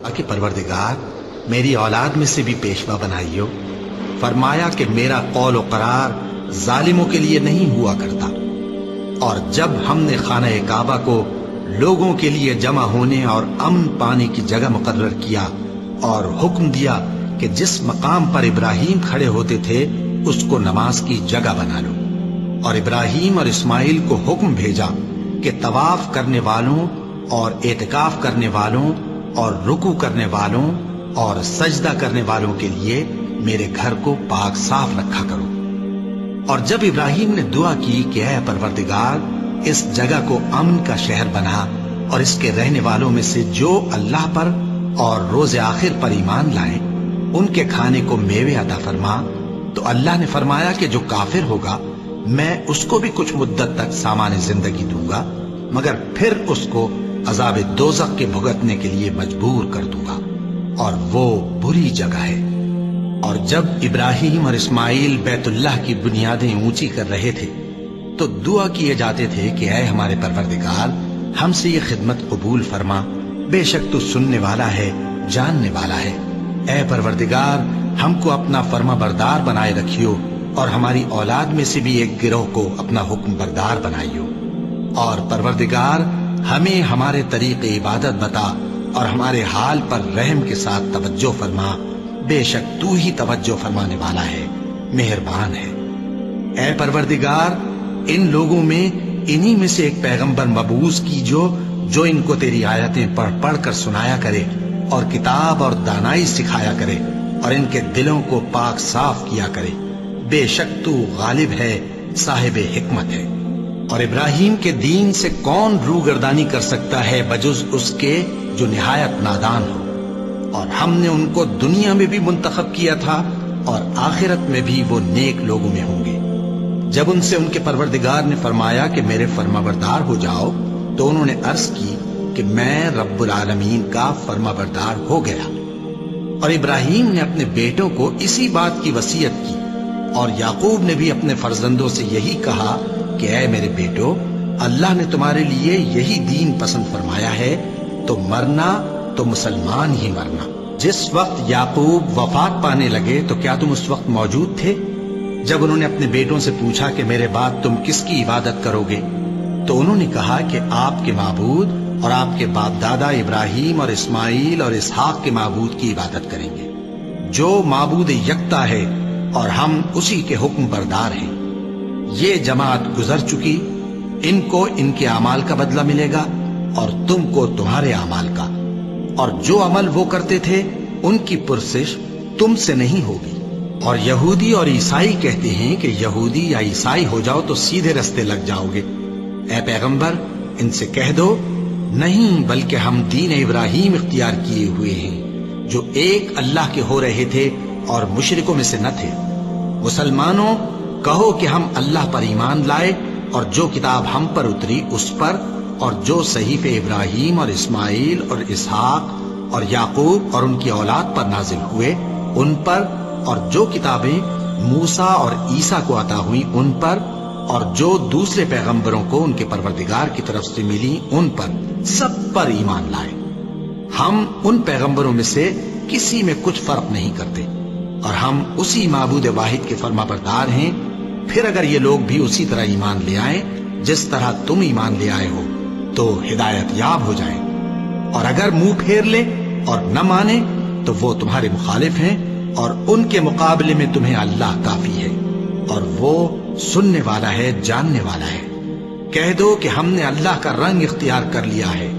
کہ پروردگار میری اولاد میں سے بھی پیشوا بنائیو۔ فرمایا کہ میرا قول و قرار ظالموں کے لیے نہیں ہوا کرتا۔ اور جب ہم نے خانہ کعبہ کو لوگوں کے لیے جمع ہونے اور امن پانے کی جگہ مقرر کیا اور حکم دیا کہ جس مقام پر ابراہیم کھڑے ہوتے تھے اس کو نماز کی جگہ بنا لو، اور ابراہیم اور اسماعیل کو حکم بھیجا کہ طواف کرنے والوں اور اعتکاف کرنے والوں اور رکوع کرنے والوں اور سجدہ کرنے والوں کے لیے میرے گھر کو پاک صاف رکھا کرو۔ اور جب ابراہیم نے دعا کی کہ اے پروردگار اس جگہ کو امن کا شہر بنا، اور اس کے رہنے والوں میں سے جو اللہ پر اور روز آخر پر ایمان لائیں ان کے کھانے کو میوے عطا فرما، تو اللہ نے فرمایا کہ جو کافر ہوگا میں اس کو بھی کچھ مدت تک سامان زندگی دوں گا، مگر پھر اس کو عذاب دوزخ کے بھگتنے کے لیے مجبور کر دوں گا، اور وہ بری جگہ ہے۔ اور جب ابراہیم اور اسماعیل بیت اللہ کی بنیادیں اونچی کر رہے تھے تو دعا کیے جاتے تھے کہ اے ہمارے پروردگار ہم سے یہ خدمت قبول فرما، بے شک تو سننے والا ہے، جاننے والا ہے۔ اے پروردگار ہم کو اپنا فرما بردار بنائے رکھیو، اور ہماری اولاد میں سے بھی ایک گروہ کو اپنا حکم بردار بنائیو۔ اور پروردگار ہمیں ہمارے طریق عبادت بتا، اور ہمارے حال پر رحم کے ساتھ توجہ فرما، بے شک تو ہی توجہ فرمانے والا ہے، مہربان ہے۔ اے پروردگار ان لوگوں میں انہی میں سے ایک پیغمبر مبعوث کیجو جو ان کو تیری آیتیں پڑھ پڑھ کر سنایا کرے اور کتاب اور دانائی سکھایا کرے، اور ان کے دلوں کو پاک صاف کیا کرے، بے شک تو غالب ہے، صاحب حکمت ہے۔ اور ابراہیم کے دین سے کون روگردانی کر سکتا ہے بجز اس کے جو نہایت نادان ہو؟ اور ہم نے ان کو دنیا میں بھی منتخب کیا تھا اور آخرت میں بھی وہ نیک لوگوں میں ہوں گے۔ جب ان سے ان کے پروردگار نے فرمایا کہ میرے فرمانبردار ہو جاؤ تو انہوں نے عرض کی کہ میں رب العالمین کا فرمانبردار ہو گیا۔ اور ابراہیم نے اپنے بیٹوں کو اسی بات کی وصیت کی، اور یعقوب نے بھی اپنے فرزندوں سے یہی کہا کہ اے میرے بیٹو، اللہ نے تمہارے لیے یہی دین پسند فرمایا ہے، تو مرنا تو مسلمان ہی مرنا۔ جس وقت یعقوب وفات پانے لگے تو کیا تم اس وقت موجود تھے جب انہوں نے اپنے بیٹوں سے پوچھا کہ میرے بعد تم کس کی عبادت کرو گے؟ تو انہوں نے کہا کہ آپ کے معبود اور آپ کے باپ دادا ابراہیم اور اسماعیل اور اسحاق کے معبود کی عبادت کریں گے، جو معبود یکتا ہے اور ہم اسی کے حکم بردار ہیں۔ یہ جماعت گزر چکی، ان کو ان کے اعمال کا بدلہ ملے گا اور تم کو تمہارے اعمال کا، اور جو عمل وہ کرتے تھے ان کی پرسش تم سے نہیں ہوگی۔ اور یہودی اور عیسائی کہتے ہیں کہ یہودی یا عیسائی ہو جاؤ تو سیدھے رستے لگ جاؤ گے۔ اے پیغمبر ان سے کہہ دو نہیں، بلکہ ہم دین ابراہیم اختیار کیے ہوئے ہیں جو ایک اللہ کے ہو رہے تھے اور مشرکوں میں سے نہ تھے۔ مسلمانوں کہو کہ ہم اللہ پر ایمان لائے اور جو کتاب ہم پر اتری اس پر، اور جو صحیفے ابراہیم اور اسماعیل اور اسحاق اور یعقوب اور ان کی اولاد پر نازل ہوئے ان پر، اور جو کتابیں موسیٰ اور عیسیٰ کو عطا ہوئیں ان پر، اور جو دوسرے پیغمبروں کو ان کے پروردگار کی طرف سے ملی ان پر، سب پر ایمان لائے۔ ہم ان پیغمبروں میں سے کسی میں کچھ فرق نہیں کرتے، اور ہم اسی معبود واحد کے فرما بردار ہیں۔ پھر اگر یہ لوگ بھی اسی طرح ایمان لے آئیں جس طرح تم ایمان لے آئے ہو تو ہدایت یاب ہو جائیں، اور اگر منہ پھیر لیں اور نہ مانے تو وہ تمہارے مخالف ہیں، اور ان کے مقابلے میں تمہیں اللہ کافی ہے، اور وہ سننے والا ہے، جاننے والا ہے۔ کہہ دو کہ ہم نے اللہ کا رنگ اختیار کر لیا ہے،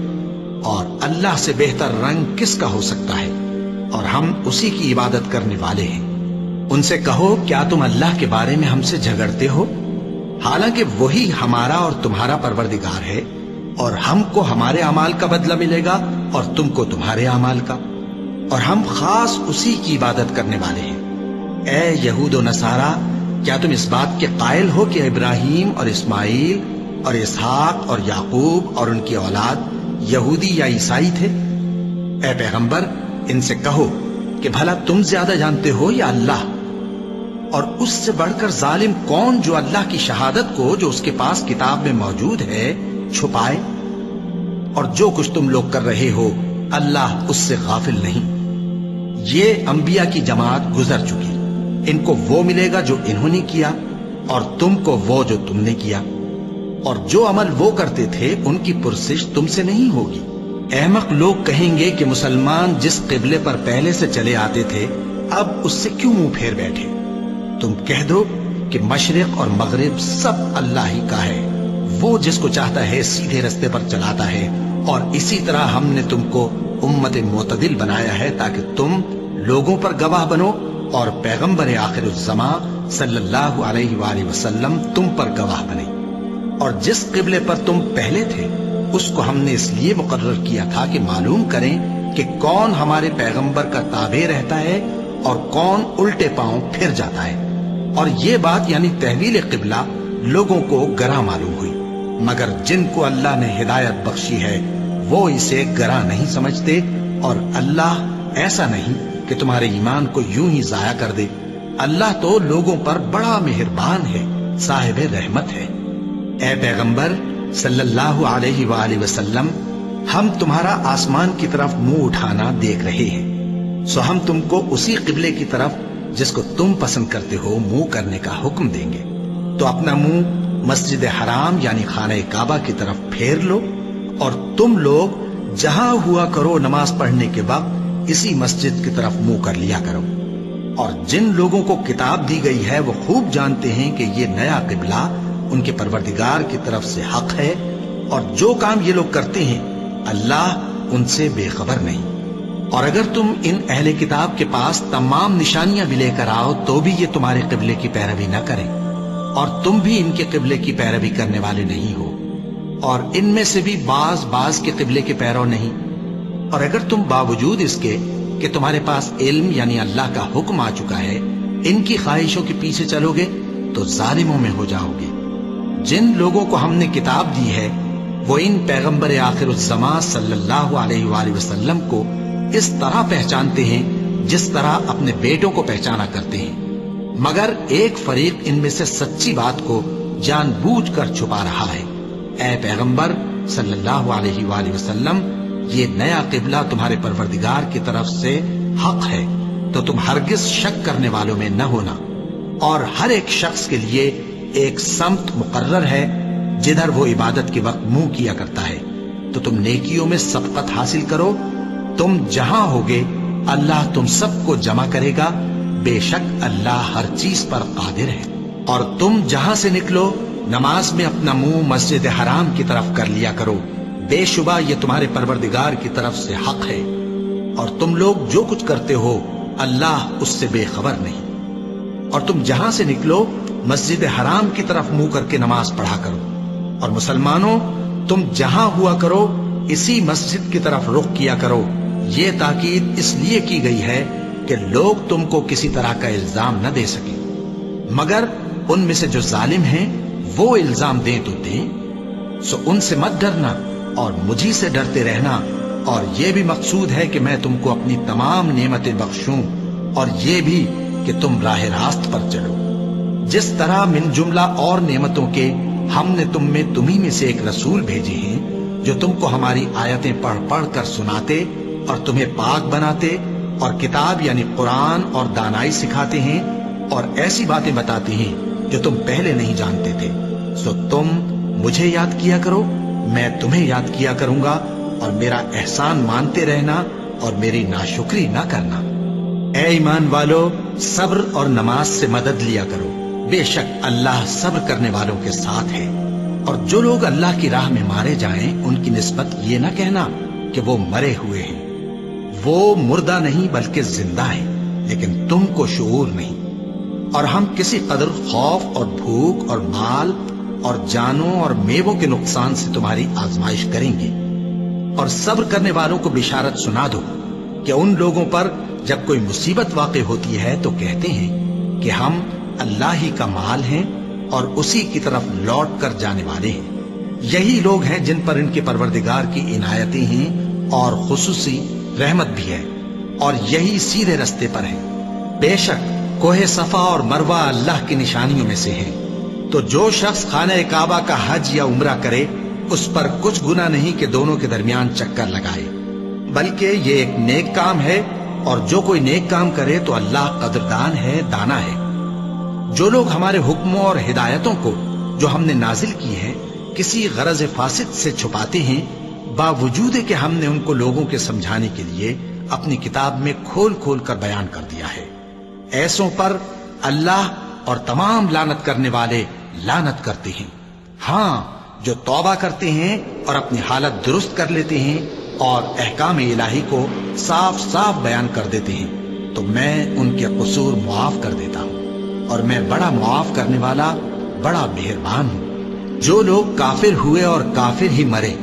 اور اللہ سے بہتر رنگ کس کا ہو سکتا ہے، اور ہم اسی کی عبادت کرنے والے ہیں۔ ان سے کہو کیا تم اللہ کے بارے میں ہم سے جھگڑتے ہو، حالانکہ وہی ہمارا اور تمہارا پروردگار ہے، اور ہم کو ہمارے اعمال کا بدلہ ملے گا اور تم کو تمہارے اعمال کا، اور ہم خاص اسی کی عبادت کرنے والے ہیں۔ اے یہود و نصارا، کیا تم اس بات کے قائل ہو کہ ابراہیم اور اسماعیل اور اسحاق اور یعقوب اور ان کی اولاد یہودی یا عیسائی تھے؟ اے پیغمبر ان سے کہو کہ بھلا تم زیادہ جانتے ہو یا اللہ؟ اور اس سے بڑھ کر ظالم کون جو اللہ کی شہادت کو جو اس کے پاس کتاب میں موجود ہے چھپائے؟ اور جو کچھ تم لوگ کر رہے ہو اللہ اس سے غافل نہیں۔ یہ انبیاء کی جماعت گزر چکی، ان کو وہ ملے گا جو انہوں نے کیا، اور تم کو وہ جو تم نے کیا، اور جو عمل وہ کرتے تھے ان کی پرسش تم سے نہیں ہوگی۔ احمق لوگ کہیں گے کہ مسلمان جس قبلے پر پہلے سے چلے آتے تھے اب اس سے کیوں منہ پھیر بیٹھے؟ تم کہہ دو کہ مشرق اور مغرب سب اللہ ہی کا ہے، وہ جس کو چاہتا ہے سیدھے رستے پر چلاتا ہے، اور اسی طرح ہم نے تم کو امت معتدل بنایا ہے تاکہ تم لوگوں پر گواہ بنو، اور پیغمبر آخر الزمان صلی اللہ علیہ وآلہ وسلم تم پر گواہ بنے۔ اور جس قبلے پر تم پہلے تھے اس کو ہم نے اس لیے مقرر کیا تھا کہ معلوم کریں کہ کون ہمارے پیغمبر کا تابع رہتا ہے اور کون الٹے پاؤں پھر جاتا ہے۔ اور یہ بات یعنی تحویل قبلہ لوگوں کو گراں معلوم ہوئی، مگر جن کو اللہ نے ہدایت بخشی ہے وہ اسے گراں نہیں سمجھتے، اور اللہ ایسا نہیں کہ تمہارے ایمان کو یوں ہی ضائع کر دے۔ اللہ تو لوگوں پر بڑا مہربان ہے، صاحب رحمت ہے۔ اے پیغمبر صلی اللہ علیہ وآلہ وسلم، ہم تمہارا آسمان کی طرف منہ اٹھانا دیکھ رہے ہیں، سو ہم تم کو اسی قبلے کی طرف جس کو تم پسند کرتے ہو منہ کرنے کا حکم دیں گے۔ تو اپنا منہ مسجد حرام یعنی خانہ کعبہ کی طرف پھیر لو، اور تم لوگ جہاں ہوا کرو نماز پڑھنے کے وقت اسی مسجد کی طرف منہ کر لیا کرو۔ اور جن لوگوں کو کتاب دی گئی ہے وہ خوب جانتے ہیں کہ یہ نیا قبلہ ان کے پروردگار کی طرف سے حق ہے، اور جو کام یہ لوگ کرتے ہیں اللہ ان سے بے خبر نہیں۔ اور اگر تم ان اہل کتاب کے پاس تمام نشانیاں بھی لے کر آؤ تو بھی یہ تمہارے قبلے کی پیروی نہ کریں، اور تم بھی ان کے قبلے کی پیروی کرنے والے نہیں ہو، اور ان میں سے بھی بعض کے قبلے کے پیرو نہیں۔ اور اگر تم باوجود اس کے کہ تمہارے پاس علم یعنی اللہ کا حکم آ چکا ہے ان کی خواہشوں کے پیچھے چلو گے تو ظالموں میں ہو جاؤ گے۔ جن لوگوں کو ہم نے کتاب دی ہے وہ ان پیغمبر آخر الزمان صلی اللہ علیہ وآلہ وسلم کو اس طرح پہچانتے ہیں جس طرح اپنے بیٹوں کو پہچانا کرتے ہیں، مگر ایک فریق ان میں سے سچی بات کو جان بوجھ کر چھپا رہا ہے۔ اے پیغمبر صلی اللہ علیہ وآلہ وسلم، یہ نیا قبلہ تمہارے پروردگار کی طرف سے حق ہے، تو تم ہرگز شک کرنے والوں میں نہ ہونا، اور ہر ایک شخص کے لیے ایک سمت مقرر ہے جدھر وہ عبادت کے وقت منہ کیا کرتا ہے، تو تم نیکیوں میں سبقت حاصل کرو۔ تم جہاں ہوگے اللہ تم سب کو جمع کرے گا، بے شک اللہ ہر چیز پر قادر ہے۔ اور تم جہاں سے نکلو نماز میں اپنا منہ مسجد حرام کی طرف کر لیا کرو، بے شبہ یہ تمہارے پروردگار کی طرف سے حق ہے، اور تم لوگ جو کچھ کرتے ہو اللہ اس سے بے خبر نہیں۔ اور تم جہاں سے نکلو مسجد حرام کی طرف منہ کر کے نماز پڑھا کرو، اور مسلمانوں تم جہاں ہوا کرو اسی مسجد کی طرف رخ کیا کرو۔ یہ تاکید اس لیے کی گئی ہے کہ لوگ تم کو کسی طرح کا الزام نہ دے سکیں، مگر ان میں سے جو ظالم ہیں وہ الزام دیں تو دیں، سو ان سے مت ڈرنا اور مجھی سے ڈرتے رہنا، اور یہ بھی مقصود ہے کہ میں تم کو اپنی تمام نعمتیں بخشوں، اور یہ بھی کہ تم راہ راست پر چلو۔ جس طرح من جملہ اور نعمتوں کے ہم نے تمہیں میں سے ایک رسول بھیجے ہیں جو تم کو ہماری آیتیں پڑھ پڑھ کر سناتے اور تمہیں پاک بناتے، اور کتاب یعنی قرآن اور دانائی سکھاتے ہیں، اور ایسی باتیں بتاتے ہیں جو تم پہلے نہیں جانتے تھے، سو تم مجھے یاد کیا کرو، میں تمہیں یاد کیا کروں گا، اور میرا احسان مانتے رہنا اور میری ناشکری نہ کرنا۔ اے ایمان والو، صبر اور نماز سے مدد لیا کرو، بے شک اللہ صبر کرنے والوں کے ساتھ ہے۔ اور جو لوگ اللہ کی راہ میں مارے جائیں ان کی نسبت یہ نہ کہنا کہ وہ مرے ہوئے ہیں، وہ مردہ نہیں بلکہ زندہ ہیں، لیکن تم کو شعور نہیں۔ اور ہم کسی قدر خوف اور بھوک اور مال اور جانوں اور میووں کے نقصان سے تمہاری آزمائش کریں گے، اور صبر کرنے والوں کو بشارت سنا دو کہ ان لوگوں پر جب کوئی مصیبت واقع ہوتی ہے تو کہتے ہیں کہ ہم اللہ ہی کا مال ہیں اور اسی کی طرف لوٹ کر جانے والے ہیں۔ یہی لوگ ہیں جن پر ان کے پروردگار کی عنایتیں ہیں اور خصوصی رحمت بھی ہے، اور یہی سیدھے رستے پر ہیں۔ بے شک کوہ صفا اور مروہ اللہ کی نشانیوں میں سے ہیں، تو جو شخص خانہ کعبہ کا حج یا عمرہ کرے اس پر کچھ گناہ نہیں کہ دونوں کے درمیان چکر لگائے، بلکہ یہ ایک نیک کام ہے، اور جو کوئی نیک کام کرے تو اللہ قدردان ہے، دانا ہے۔ جو لوگ ہمارے حکموں اور ہدایتوں کو جو ہم نے نازل کی ہے کسی غرض فاسد سے چھپاتے ہیں، باوجود کہ ہم نے ان کو لوگوں کے سمجھانے کے لیے اپنی کتاب میں کھول کھول کر بیان کر دیا ہے، ایسوں پر اللہ اور تمام لعنت کرنے والے لعنت کرتے ہیں۔ ہاں، جو توبہ کرتے ہیں اور اپنی حالت درست کر لیتے ہیں اور احکام الہی کو صاف صاف بیان کر دیتے ہیں تو میں ان کے قصور معاف کر دیتا ہوں، اور میں بڑا معاف کرنے والا، بڑا مہربان ہوں۔ جو لوگ کافر ہوئے اور کافر ہی مرے،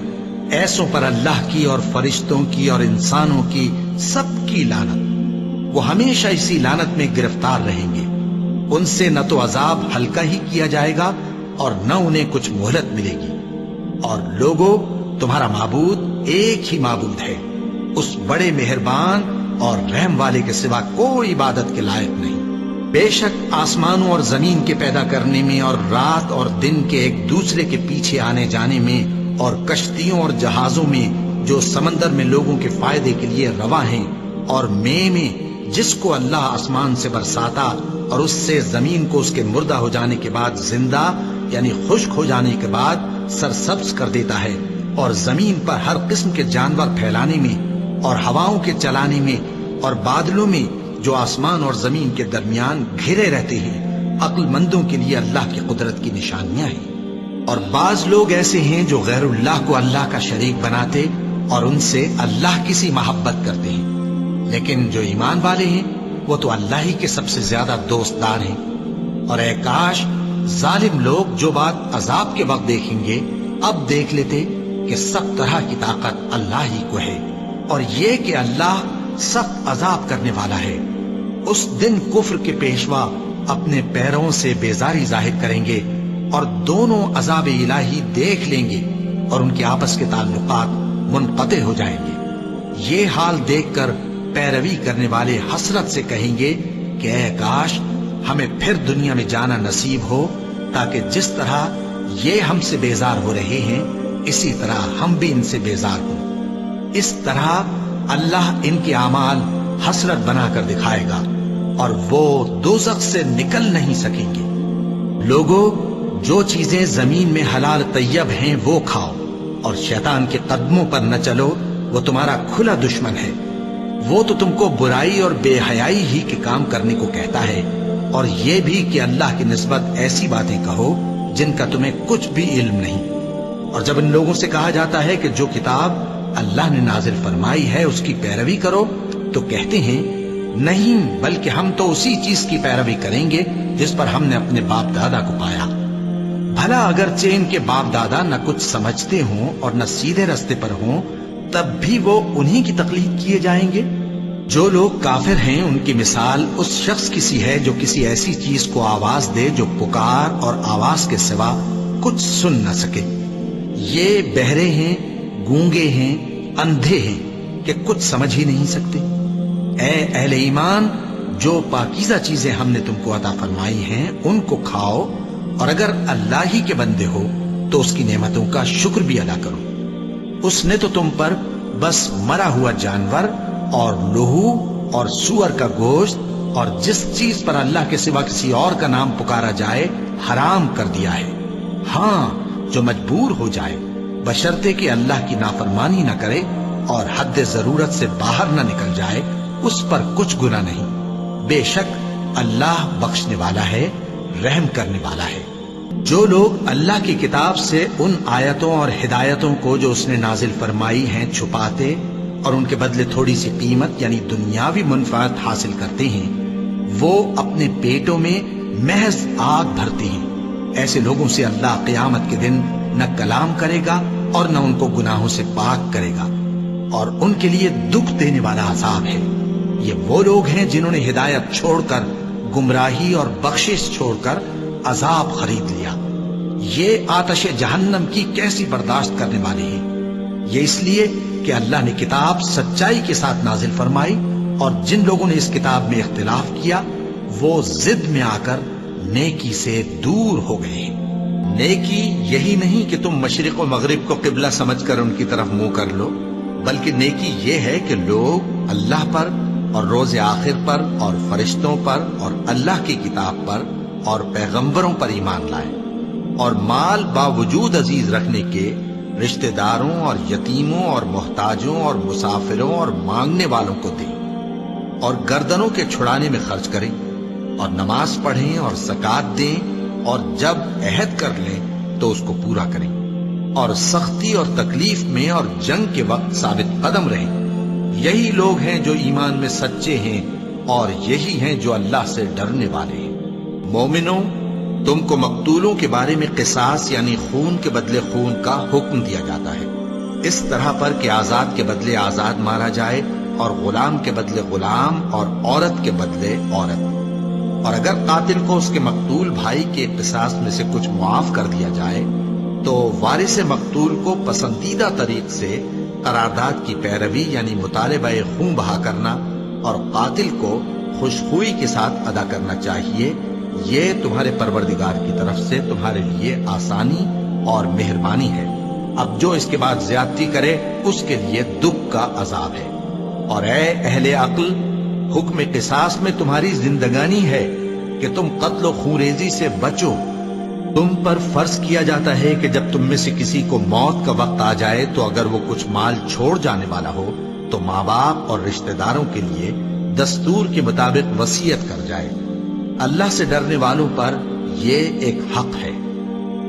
ایسوں پر اللہ کی اور فرشتوں کی اور انسانوں کی سب کی لعنت، وہ ہمیشہ اسی لعنت میں گرفتار رہیں گے۔ ان سے نہ تو عذاب ہلکا ہی کیا جائے گا اور نہ انہیں کچھ مہلت ملے گی۔ اور لوگوں، تمہارا معبود ایک ہی معبود ہے، اس بڑے مہربان اور رحم والے کے سوا کوئی عبادت کے لائق نہیں۔ بے شک آسمانوں اور زمین کے پیدا کرنے میں اور رات اور دن کے ایک دوسرے کے پیچھے آنے جانے میں اور کشتیوں اور جہازوں میں جو سمندر میں لوگوں کے فائدے کے لیے رواں ہیں، اور میں جس کو اللہ آسمان سے برساتا اور اس سے زمین کو اس کے مردہ ہو جانے کے بعد زندہ یعنی خشک ہو جانے کے بعد سرسبز کر دیتا ہے، اور زمین پر ہر قسم کے جانور پھیلانے میں اور ہواؤں کے چلانے میں اور بادلوں میں جو آسمان اور زمین کے درمیان گھرے رہتے ہیں، عقل مندوں کے لیے اللہ کی قدرت کی نشانیاں ہیں۔ اور بعض لوگ ایسے ہیں جو غیر اللہ کو اللہ کا شریک بناتے اور ان سے اللہ کی سی محبت کرتے ہیں، لیکن جو ایمان والے ہیں وہ تو اللہ ہی کے سب سے زیادہ دوستدار ہیں۔ اور اے کاش ظالم لوگ جو بات عذاب کے وقت دیکھیں گے اب دیکھ لیتے کہ سب طرح کی طاقت اللہ ہی کو ہے، اور یہ کہ اللہ سخت عذاب کرنے والا ہے۔ اس دن کفر کے پیشوا اپنے پیروں سے بیزاری ظاہر کریں گے اور دونوں عذاب الہی دیکھ لیں گے اور ان کے آپس کے تعلقات منقطع ہو جائیں گے۔ یہ حال دیکھ کر پیروی کرنے والے حسرت سے کہیں گے کہ اے کاش ہمیں پھر دنیا میں جانا نصیب ہو، تاکہ جس طرح یہ ہم سے بیزار ہو رہے ہیں اسی طرح ہم بھی ان سے بیزار ہوں۔ اس طرح اللہ ان کے اعمال حسرت بنا کر دکھائے گا اور وہ دوزخ سے نکل نہیں سکیں گے۔ لوگوں، جو چیزیں زمین میں حلال طیب ہیں وہ کھاؤ، اور شیطان کے قدموں پر نہ چلو، وہ تمہارا کھلا دشمن ہے۔ وہ تو تم کو برائی اور بے حیائی ہی کے کام کرنے کو کہتا ہے، اور یہ بھی کہ اللہ کی نسبت ایسی باتیں کہو جن کا تمہیں کچھ بھی علم نہیں۔ اور جب ان لوگوں سے کہا جاتا ہے کہ جو کتاب اللہ نے نازل فرمائی ہے اس کی پیروی کرو، تو کہتے ہیں نہیں، بلکہ ہم تو اسی چیز کی پیروی کریں گے جس پر ہم نے اپنے باپ دادا کو پایا۔ بھلا اگرچہ ان کے باپ دادا نہ کچھ سمجھتے ہوں اور نہ سیدھے رستے پر ہوں، تب بھی وہ انہی کی تقلید کیے جائیں گے۔ جو لوگ کافر ہیں ان کی مثال اس شخص کی سی ہے جو کسی ایسی چیز کو آواز دے جو پکار اور آواز کے سوا کچھ سن نہ سکے۔ یہ بہرے ہیں، گونگے ہیں، اندھے ہیں کہ کچھ سمجھ ہی نہیں سکتے۔ اے اہل ایمان، جو پاکیزہ چیزیں ہم نے تم کو عطا فرمائی ہیں ان کو کھاؤ، اور اگر اللہ ہی کے بندے ہو تو اس کی نعمتوں کا شکر بھی ادا کرو۔ اس نے تو تم پر بس مرا ہوا جانور اور لہو اور سور کا گوشت اور جس چیز پر اللہ کے سوا کسی اور کا نام پکارا جائے حرام کر دیا ہے۔ ہاں، جو مجبور ہو جائے بشرطے کہ اللہ کی نافرمانی نہ کرے اور حد ضرورت سے باہر نہ نکل جائے، اس پر کچھ گناہ نہیں۔ بے شک اللہ بخشنے والا ہے، رحم کرنے والا ہے۔ جو لوگ اللہ کی کتاب سے ان آیتوں اور ہدایتوں کو جو اس نے نازل فرمائی ہیں چھپاتے اور ان کے بدلے تھوڑی سی قیمت یعنی دنیاوی منفعت حاصل کرتے ہیں، وہ اپنے پیٹوں میں محض آگ بھرتے ہیں۔ ایسے لوگوں سے اللہ قیامت کے دن نہ کلام کرے گا اور نہ ان کو گناہوں سے پاک کرے گا، اور ان کے لیے دکھ دینے والا عذاب ہے۔ یہ وہ لوگ ہیں جنہوں نے ہدایت چھوڑ کر گمراہی اور بخشش چھوڑ کر عذاب خرید لیا۔ یہ آتش جہنم کی کیسی برداشت کرنے والے ہیں۔ یہ اس لیے کہ اللہ نے کتاب سچائی کے ساتھ نازل فرمائی، اور جن لوگوں نے اس کتاب میں اختلاف کیا وہ ضد میں آ کر نیکی سے دور ہو گئے ہیں۔ نیکی یہی نہیں کہ تم مشرق و مغرب کو قبلہ سمجھ کر ان کی طرف منہ کر لو، بلکہ نیکی یہ ہے کہ لوگ اللہ پر اور روز آخر پر اور فرشتوں پر اور اللہ کی کتاب پر اور پیغمبروں پر ایمان لائیں، اور مال باوجود عزیز رکھنے کے رشتہ داروں اور یتیموں اور محتاجوں اور مسافروں اور مانگنے والوں کو دیں، اور گردنوں کے چھڑانے میں خرچ کریں، اور نماز پڑھیں اور زکوٰۃ دیں، اور جب عہد کر لیں تو اس کو پورا کریں، اور سختی اور تکلیف میں اور جنگ کے وقت ثابت قدم رہیں۔ یہی لوگ ہیں جو ایمان میں سچے ہیں، اور یہی ہیں جو اللہ سے ڈرنے والے ہیں۔ مومنوں، تم کو مقتولوں کے بارے میں قصاص یعنی خون کے بدلے خون کا حکم دیا جاتا ہے، اس طرح پر کہ آزاد کے بدلے آزاد مارا جائے، اور غلام کے بدلے غلام، اور عورت کے بدلے عورت۔ اور اگر قاتل کو اس کے مقتول بھائی کے قصاص میں سے کچھ معاف کر دیا جائے تو وارث مقتول کو پسندیدہ طریق سے قرارداد کی پیروی یعنی مطالبہ خون بہا کرنا اور قاتل کو خوشخوئی کے ساتھ ادا کرنا چاہیے۔ یہ تمہارے پروردگار کی طرف سے تمہارے لیے آسانی اور مہربانی ہے۔ اب جو اس کے بعد زیادتی کرے اس کے لیے دکھ کا عذاب ہے۔ اور اے اہل عقل، حکم قصاص میں تمہاری زندگانی ہے کہ تم قتل و خونریزی سے بچو۔ تم پر فرض کیا جاتا ہے کہ جب تم میں سے کسی کو موت کا وقت آ جائے تو اگر وہ کچھ مال چھوڑ جانے والا ہو تو ماں باپ اور رشتہ داروں کے لیے دستور کے مطابق وصیت کر جائے۔ اللہ سے ڈرنے والوں پر یہ ایک حق ہے۔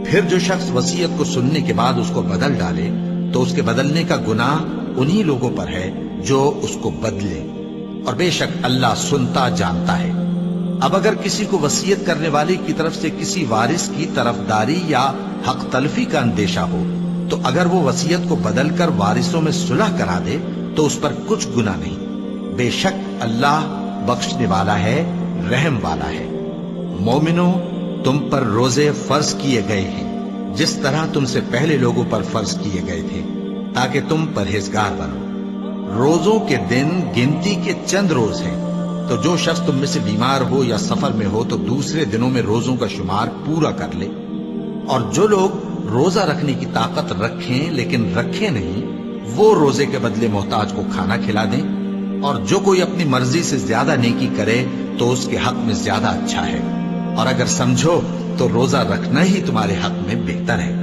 پھر جو شخص وصیت کو سننے کے بعد اس کو بدل ڈالے تو اس کے بدلنے کا گناہ انہی لوگوں پر ہے جو اس کو بدلے، اور بے شک اللہ سنتا جانتا ہے۔ اب اگر کسی کو وصیت کرنے والے کی طرف سے کسی وارث کی طرفداری یا حق تلفی کا اندیشہ ہو تو اگر وہ وصیت کو بدل کر وارثوں میں صلح کرا دے تو اس پر کچھ گناہ نہیں، بے شک اللہ بخشنے والا ہے، رحم والا ہے۔ مومنوں، تم پر روزے فرض کیے گئے ہیں جس طرح تم سے پہلے لوگوں پر فرض کیے گئے تھے تاکہ تم پرہیزگار بنو۔ روزوں کے دن گنتی کے چند روز ہیں، تو جو شخص تم میں سے بیمار ہو یا سفر میں ہو تو دوسرے دنوں میں روزوں کا شمار پورا کر لے۔ اور جو لوگ روزہ رکھنے کی طاقت رکھیں لیکن رکھیں نہیں، وہ روزے کے بدلے محتاج کو کھانا کھلا دیں۔ اور جو کوئی اپنی مرضی سے زیادہ نیکی کرے تو اس کے حق میں زیادہ اچھا ہے، اور اگر سمجھو تو روزہ رکھنا ہی تمہارے حق میں بہتر ہے۔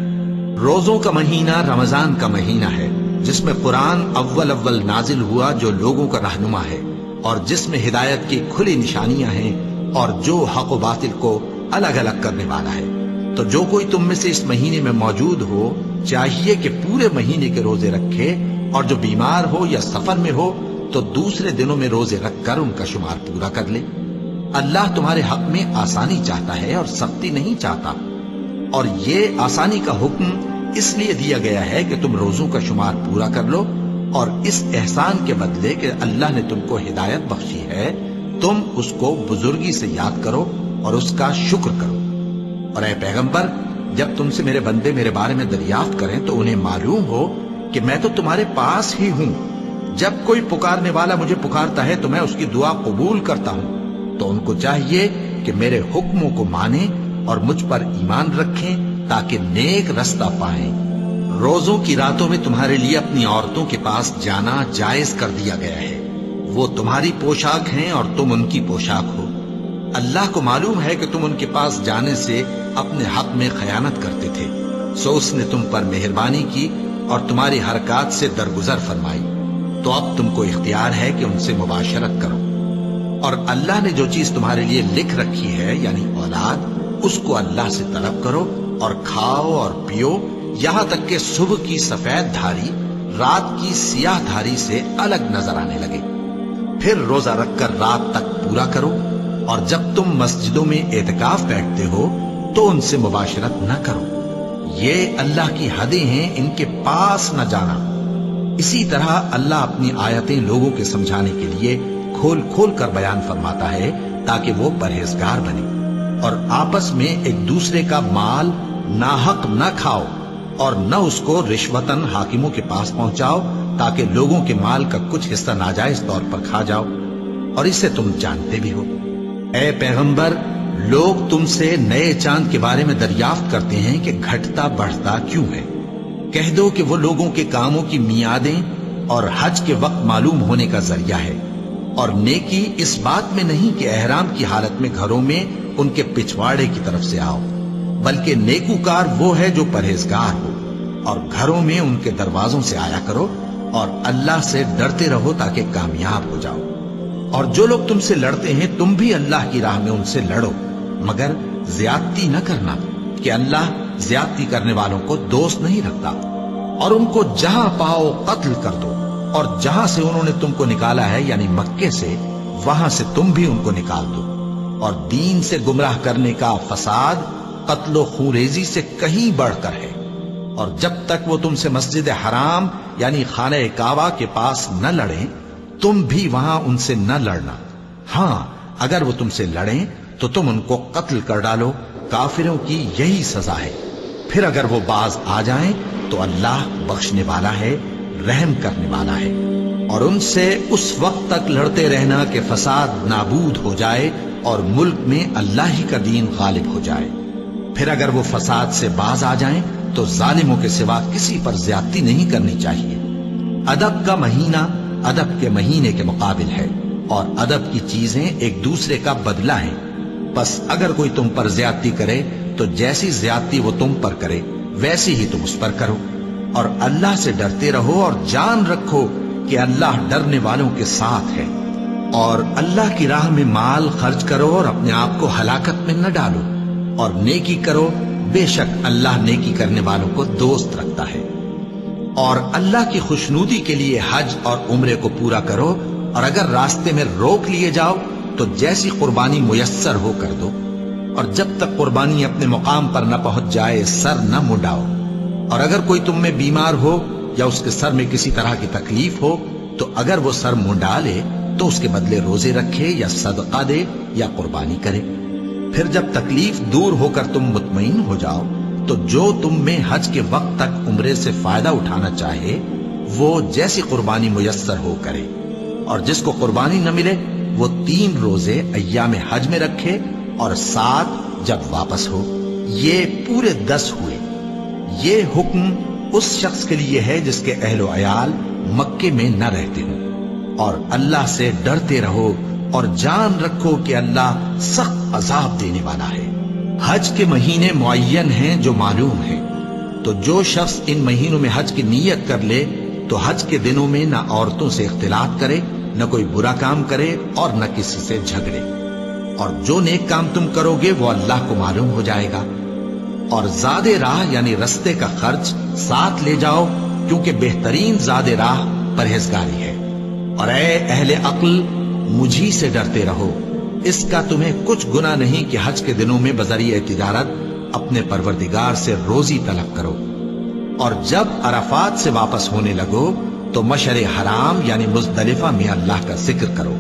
روزوں کا مہینہ رمضان کا مہینہ ہے جس میں قرآن اول نازل ہوا، جو لوگوں کا رہنما ہے اور جس میں ہدایت کی کھلی نشانیاں ہیں اور جو حق و باطل کو الگ الگ کرنے والا ہے۔ تو جو کوئی تم میں سے اس مہینے میں موجود ہو چاہیے کہ پورے مہینے کے روزے رکھے، اور جو بیمار ہو یا سفر میں ہو تو دوسرے دنوں میں روزے رکھ کر ان کا شمار پورا کر لے۔ اللہ تمہارے حق میں آسانی چاہتا ہے اور سختی نہیں چاہتا، اور یہ آسانی کا حکم اس لیے دیا گیا ہے کہ تم روزوں کا شمار پورا کر لو، اور اس احسان کے بدلے کہ اللہ نے تم کو ہدایت بخشی ہے تم اس کو بزرگی سے یاد کرو اور اس کا شکر کرو۔ اور اے پیغمبر، جب تم سے میرے بندے میرے بارے میں دریافت کریں تو انہیں معلوم ہو کہ میں تو تمہارے پاس ہی ہوں۔ جب کوئی پکارنے والا مجھے پکارتا ہے تو میں اس کی دعا قبول کرتا ہوں۔ تو ان کو چاہیے کہ میرے حکموں کو مانیں اور مجھ پر ایمان رکھیں تاکہ نیک رستہ پائیں۔ روزوں کی راتوں میں تمہارے لیے اپنی عورتوں کے پاس جانا جائز کر دیا گیا ہے۔ وہ تمہاری پوشاک ہیں اور تم ان کی پوشاک ہو۔ اللہ کو معلوم ہے کہ تم ان کے پاس جانے سے اپنے حق میں خیانت کرتے تھے، سو اس نے تم پر مہربانی کی اور تمہاری حرکات سے درگزر فرمائی۔ تو اب تم کو اختیار ہے کہ ان سے مباشرت کرو، اور اللہ نے جو چیز تمہارے لیے لکھ رکھی ہے یعنی اولاد، اس کو اللہ سے طلب کرو اور کھاؤ اور پیو یہاں تک کہ صبح کی سفید دھاری رات کی سیاہ دھاری سے الگ نظر آنے لگے۔ پھر روزہ رکھ کر رات تک پورا کرو، اور جب تم مسجدوں میں اعتکاف بیٹھتے ہو تو ان سے مباشرت نہ کرو۔ یہ اللہ کی حدیں ہیں، ان کے پاس نہ جانا۔ اسی طرح اللہ اپنی آیتیں لوگوں کے سمجھانے کے لیے کھول کھول کر بیان فرماتا ہے تاکہ وہ پرہیزگار بنے۔ اور آپس میں ایک دوسرے کا مال ناحق نہ کھاؤ، اور نہ اس کو رشوتاً حاکموں کے پاس پہنچاؤ تاکہ لوگوں کے مال کا کچھ حصہ ناجائز طور پر کھا جاؤ، اور اسے تم جانتے بھی ہو۔ اے پیغمبر، لوگ تم سے نئے چاند کے بارے میں دریافت کرتے ہیں کہ گھٹتا بڑھتا کیوں ہے۔ کہہ دو کہ وہ لوگوں کے کاموں کی میعادیں اور حج کے وقت معلوم ہونے کا ذریعہ ہے۔ اور نیکی اس بات میں نہیں کہ احرام کی حالت میں گھروں میں ان کے پچھواڑے کی طرف سے آؤ، بلکہ نیکوکار وہ ہے جو پرہیزگار ہو، اور گھروں میں ان کے دروازوں سے آیا کرو اور اللہ سے ڈرتے رہو تاکہ کامیاب ہو جاؤ۔ اور جو لوگ تم سے لڑتے ہیں تم بھی اللہ کی راہ میں ان سے لڑو، مگر زیادتی نہ کرنا کہ اللہ زیادتی کرنے والوں کو دوست نہیں رکھتا۔ اور ان کو جہاں پاؤ قتل کر دو، اور جہاں سے انہوں نے تم کو نکالا ہے یعنی مکے سے، وہاں سے تم بھی ان کو نکال دو۔ اور دین سے گمراہ کرنے کا فساد قتل و خونریزی سے کہیں بڑھ کر ہے۔ اور جب تک وہ تم سے مسجد حرام یعنی خانہ کعبہ کے پاس نہ لڑیں تم بھی وہاں ان سے نہ لڑنا۔ ہاں اگر وہ تم سے لڑیں تو تم ان کو قتل کر ڈالو، کافروں کی یہی سزا ہے۔ پھر اگر وہ باز آ جائیں تو اللہ بخشنے والا ہے، رحم کرنے والا ہے۔ اور ان سے اس وقت تک لڑتے رہنا کہ فساد نابود ہو جائے اور ملک میں اللہ ہی کا دین غالب ہو جائے۔ پھر اگر وہ فساد سے باز آ جائیں تو ظالموں کے سوا کسی پر زیادتی نہیں کرنی چاہیے۔ ادب کا مہینہ ادب کے مہینے کے مقابل ہے، اور ادب کی چیزیں ایک دوسرے کا بدلہ ہیں۔ بس اگر کوئی تم پر زیادتی کرے تو جیسی زیادتی وہ تم پر کرے ویسی ہی تم اس پر کرو، اور اللہ سے ڈرتے رہو اور جان رکھو کہ اللہ ڈرنے والوں کے ساتھ ہے۔ اور اللہ کی راہ میں مال خرچ کرو اور اپنے آپ کو ہلاکت میں نہ ڈالو، اور نیکی کرو، بے شک اللہ نیکی کرنے والوں کو دوست رکھتا ہے۔ اور اللہ کی خوشنودی کے لیے حج اور عمرے کو پورا کرو، اور اگر راستے میں روک لیے جاؤ تو جیسی قربانی میسر ہو کر دو، اور جب تک قربانی اپنے مقام پر نہ پہنچ جائے سر نہ منڈاؤ۔ اور اگر کوئی تم میں بیمار ہو یا اس کے سر میں کسی طرح کی تکلیف ہو تو اگر وہ سر منڈا لے تو اس کے بدلے روزے رکھے یا صدقہ دے یا قربانی کرے۔ پھر جب تکلیف دور ہو کر تم مطمئن ہو جاؤ تو جو تم میں حج کے وقت تک عمرے سے فائدہ اٹھانا چاہے وہ جیسی قربانی میسر ہو کرے، اور جس کو قربانی نہ ملے وہ 3 روزے ایام حج میں رکھے اور 7 جب واپس ہو۔ یہ پورے 10 ہوئے۔ یہ حکم اس شخص کے لیے ہے جس کے اہل و عیال مکے میں نہ رہتے ہوں۔ اور اللہ سے ڈرتے رہو اور جان رکھو کہ اللہ سخت عذاب دینے والا ہے۔ حج کے مہینے معین ہیں جو معلوم ہیں، تو جو شخص ان مہینوں میں حج کی نیت کر لے تو حج کے دنوں میں نہ عورتوں سے اختلاط کرے، نہ کوئی برا کام کرے اور نہ کسی سے جھگڑے۔ اور جو نیک کام تم کرو گے وہ اللہ کو معلوم ہو جائے گا۔ اور زاد راہ یعنی رستے کا خرچ ساتھ لے جاؤ، کیونکہ بہترین زاد راہ پرہیزگاری ہے۔ اور اے اہل عقل مجھی سے ڈرتے رہو، اس کا تمہیں کچھ گناہ نہیں کہ حج کے دنوں میں بذریعہ تجارت اپنے پروردگار سے روزی طلب کرو۔ اور جب عرفات سے واپس ہونے لگو تو مشعر حرام یعنی مزدلفہ میں اللہ کا ذکر کرو،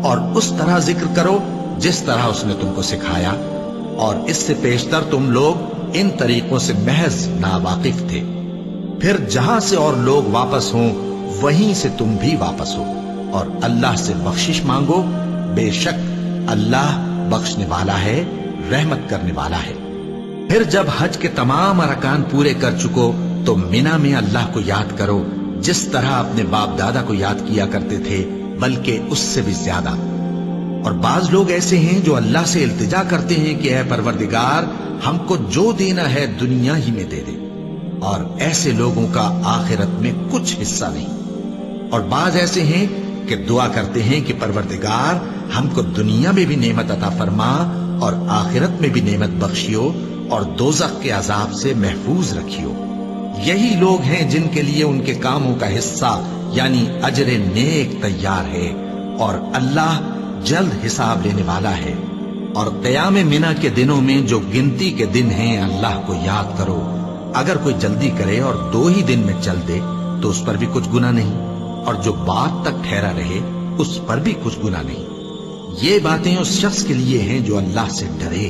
اور اس طرح ذکر کرو جس طرح اس نے تم کو سکھایا، اور اس سے پیشتر تم لوگ ان طریقوں سے محض ناواقف تھے۔ پھر جہاں سے اور لوگ واپس ہوں وہیں سے تم بھی واپس ہو، اور اللہ سے بخشش مانگو، بے شک اللہ بخشنے والا ہے، رحمت کرنے والا ہے۔ پھر جب حج کے تمام ارکان پورے کر چکو تو مینا میں اللہ کو یاد کرو جس طرح اپنے باپ دادا کو یاد کیا کرتے تھے، بلکہ اس سے بھی زیادہ۔ اور بعض لوگ ایسے ہیں جو اللہ سے التجا کرتے ہیں کہ اے پروردگار ہم کو جو دینا ہے دنیا ہی میں دے دے، اور ایسے لوگوں کا آخرت میں کچھ حصہ نہیں۔ اور بعض ایسے ہیں کہ دعا کرتے ہیں کہ پروردگار ہم کو دنیا میں بھی نعمت عطا فرما اور آخرت میں بھی نعمت بخشیو اور دوزخ کے عذاب سے محفوظ رکھیو۔ یہی لوگ ہیں جن کے لیے ان کے کاموں کا حصہ یعنی اجر نیک تیار ہے، اور اللہ جلد حساب لینے والا ہے۔ اور قیام منی کے دنوں میں جو گنتی کے دن ہیں اللہ کو یاد کرو۔ اگر کوئی جلدی کرے اور 2 ہی دن میں چل دے تو اس پر بھی کچھ گناہ نہیں، اور جو بات تک ٹھہرا رہے اس پر بھی کچھ گناہ نہیں۔ یہ باتیں اس شخص کے لیے ہیں جو اللہ سے ڈرے،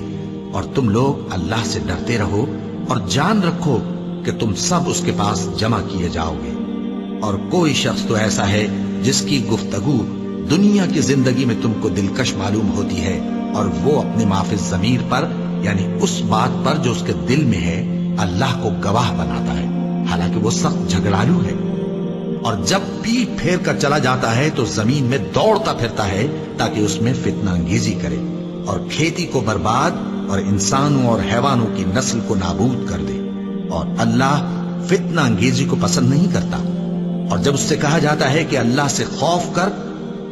اور تم لوگ اللہ سے ڈرتے رہو اور جان رکھو کہ تم سب اس کے پاس جمع کیے جاؤ گے۔ اور کوئی شخص تو ایسا ہے جس کی گفتگو دنیا کی زندگی میں تم کو دلکش معلوم ہوتی ہے، اور وہ اپنے معافی ضمیر پر یعنی اس بات پر جو اس کے دل میں ہے اللہ کو گواہ بناتا ہے، حالانکہ وہ سخت جھگڑالو ہے۔ اور جب پیٹ پھیر کر چلا جاتا ہے تو زمین میں دوڑتا پھرتا ہے تاکہ اس میں فتنہ انگیزی کرے اور کھیتی کو برباد اور انسانوں اور حیوانوں کی نسل کو نابود کر دے، اور اللہ فتنہ انگیزی کو پسند نہیں کرتا۔ اور جب اس سے کہا جاتا ہے کہ اللہ سے خوف کر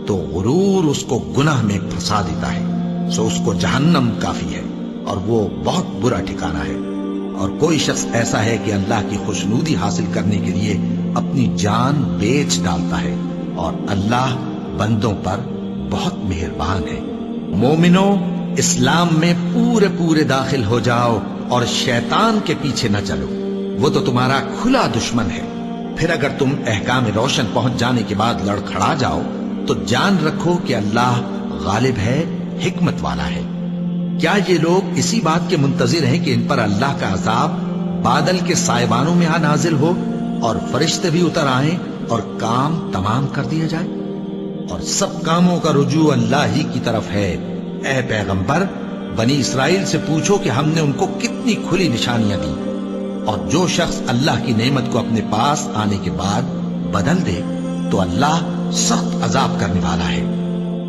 تو غرور اس کو گناہ میں پھنسا دیتا ہے، سو اس کو جہنم کافی ہے اور وہ بہت برا ٹھکانہ ہے۔ اور کوئی شخص ایسا ہے کہ اللہ کی خوشنودی حاصل کرنے کے لیے اپنی جان بیچ ڈالتا ہے، اور اللہ بندوں پر بہت مہربان ہے۔ مومنو، اسلام میں پورے داخل ہو جاؤ اور شیطان کے پیچھے نہ چلو، وہ تو تمہارا کھلا دشمن ہے۔ پھر اگر تم احکام روشن پہنچ جانے کے بعد لڑکھڑا جاؤ تو جان رکھو کہ اللہ غالب ہے، حکمت والا ہے۔ کیا یہ لوگ اسی بات کے منتظر ہیں کہ ان پر اللہ کا عذاب بادل کے سائبانوں میں نازل ہو اور فرشتے بھی اتر آئیں اور کام تمام کر دیا جائے؟ اور سب کاموں کا رجوع اللہ ہی کی طرف ہے۔ اے پیغمبر، بنی اسرائیل سے پوچھو کہ ہم نے ان کو کتنی کھلی نشانیاں دی، اور جو شخص اللہ کی نعمت کو اپنے پاس آنے کے بعد بدل دے تو اللہ سخت عذاب کرنے والا ہے۔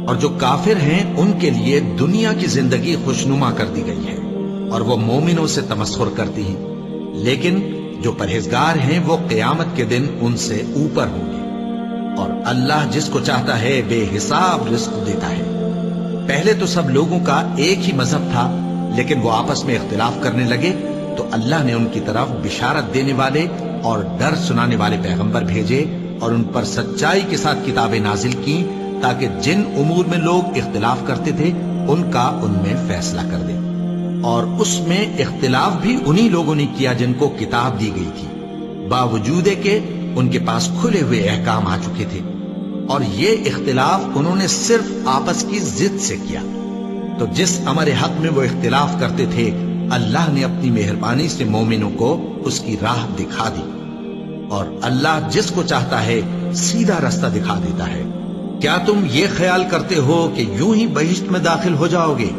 اور جو کافر ہیں ان کے لیے دنیا کی زندگی خوشنما کر دی گئی ہے اور وہ مومنوں سے تمسخر کرتی ہیں، لیکن جو پرہیزگار ہیں وہ قیامت کے دن ان سے اوپر ہوں گے۔ اور اللہ جس کو چاہتا ہے بے حساب رزق دیتا ہے۔ پہلے تو سب لوگوں کا ایک ہی مذہب تھا، لیکن وہ آپس میں اختلاف کرنے لگے تو اللہ نے ان کی طرف بشارت دینے والے اور ڈر سنانے والے پیغمبر بھیجے اور ان پر سچائی کے ساتھ کتابیں نازل کی تاکہ جن امور میں لوگ اختلاف کرتے تھے ان کا ان میں فیصلہ کر دے۔ اور اس میں اختلاف بھی انہی لوگوں نے کیا جن کو کتاب دی گئی تھی، باوجود کہ ان کے پاس کھلے ہوئے احکام آ چکے تھے، اور یہ اختلاف انہوں نے صرف آپس کی ضد سے کیا۔ تو جس امر حق میں وہ اختلاف کرتے تھے اللہ نے اپنی مہربانی سے مومنوں کو اس کی راہ دکھا دی، اور اللہ جس کو چاہتا ہے سیدھا رستہ دکھا دیتا ہے۔ کیا تم یہ خیال کرتے ہو کہ یوں ہی بہشت میں داخل ہو جاؤ گے،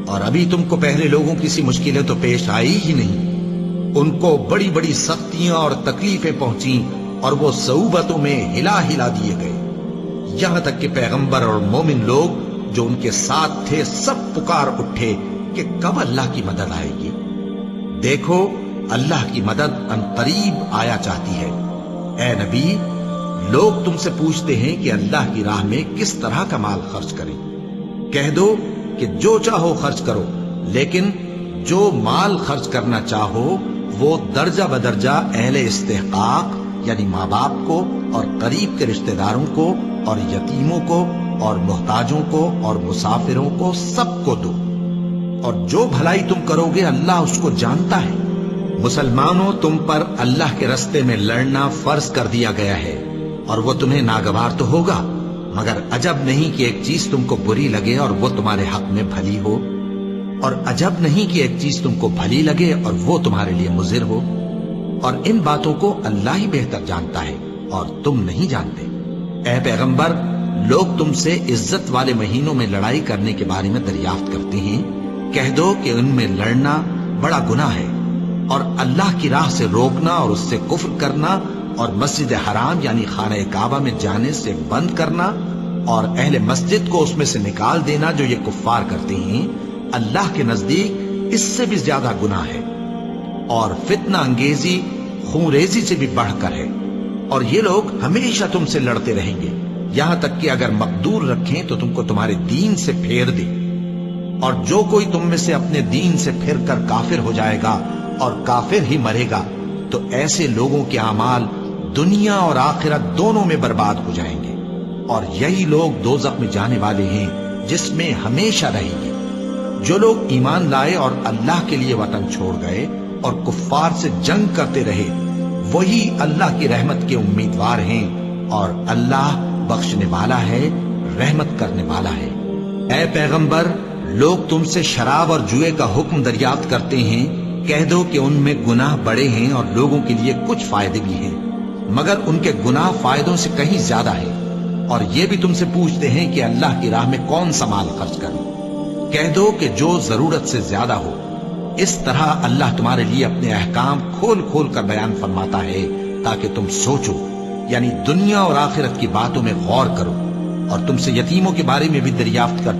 اور ابھی تم کو پہلے لوگوں کی سی مشکلیں تو پیش آئی ہی نہیں؟ ان کو بڑی بڑی سختیاں اور تکلیفیں پہنچیں اور وہ صعوبتوں میں ہلا دیے گئے، یہاں تک کہ پیغمبر اور مومن لوگ جو ان کے ساتھ تھے سب پکار اٹھے کہ کب اللہ کی مدد آئے گی۔ دیکھو اللہ کی مدد عنقریب آیا چاہتی ہے۔ اے نبی، لوگ تم سے پوچھتے ہیں کہ اللہ کی راہ میں کس طرح کا مال خرچ کریں۔ کہہ دو کہ جو چاہو خرچ کرو، لیکن جو مال خرچ کرنا چاہو وہ درجہ بدرجہ اہل استحقاق یعنی ماں باپ کو اور قریب کے رشتہ داروں کو اور یتیموں کو اور محتاجوں کو اور مسافروں کو سب کو دو، اور جو بھلائی تم کرو گے اللہ اس کو جانتا ہے۔ مسلمانوں، تم پر اللہ کے رستے میں لڑنا فرض کر دیا گیا ہے، اور وہ تمہیں ناگوار تو ہوگا، مگر عجب نہیں کہ ایک چیز تم کو بری لگے اور وہ تمہارے حق میں بھلی ہو، اور عجب نہیں کہ ایک چیز تم کو بھلی لگے اور وہ تمہارے لیے مضر ہو، اور ان باتوں کو اللہ ہی بہتر جانتا ہے اور تم نہیں جانتے۔ اے پیغمبر، لوگ تم سے عزت والے مہینوں میں لڑائی کرنے کے بارے میں دریافت کرتے ہیں، کہہ دو کہ ان میں لڑنا بڑا گناہ ہے، اور اللہ کی راہ سے روکنا اور اس سے کفر کرنا اور مسجد حرام یعنی خانہ کعبہ میں جانے سے بند کرنا اور اہل مسجد کو اس میں سے نکال دینا جو یہ کفار کرتے ہیں، اللہ کے نزدیک اس سے بھی زیادہ گناہ ہے، اور فتنہ انگیزی خونریزی سے بھی بڑھ کر ہے۔ اور یہ لوگ ہمیشہ تم سے لڑتے رہیں گے، یہاں تک کہ اگر مقدور رکھیں تو تم کو تمہارے دین سے پھیر دے، اور جو کوئی تم میں سے اپنے دین سے پھر کر کافر ہو جائے گا اور کافر ہی مرے گا تو ایسے لوگوں کے اعمال دنیا اور آخرت دونوں میں برباد ہو جائیں گے، اور یہی لوگ دوزخ میں جانے والے ہیں جس میں ہمیشہ رہیں گے۔ جو لوگ ایمان لائے اور اللہ کے لیے وطن چھوڑ گئے اور کفار سے جنگ کرتے رہے وہی اللہ کی رحمت کے امیدوار ہیں، اور اللہ بخشنے والا ہے، رحمت کرنے والا ہے۔ اے پیغمبر، لوگ تم سے شراب اور جوئے کا حکم دریافت کرتے ہیں، کہہ دو کہ ان میں گناہ بڑے ہیں اور لوگوں کے لیے کچھ فائدے بھی ہیں، مگر ان کے گناہ فائدوں سے کہیں زیادہ ہیں۔ اور یہ بھی تم سے پوچھتے ہیں کہ اللہ کی راہ میں کون سا مال خرچ کریں، کہہ دو کہ جو ضرورت سے زیادہ ہو۔ اس طرح اللہ تمہارے لیے اپنے احکام کھول کھول کر بیان فرماتا ہے تاکہ تم سوچو، یعنی دنیا اور آخرت کی باتوں میں غور کرو، اور تم سے یتیموں کے بارے میں بھی دریافت کر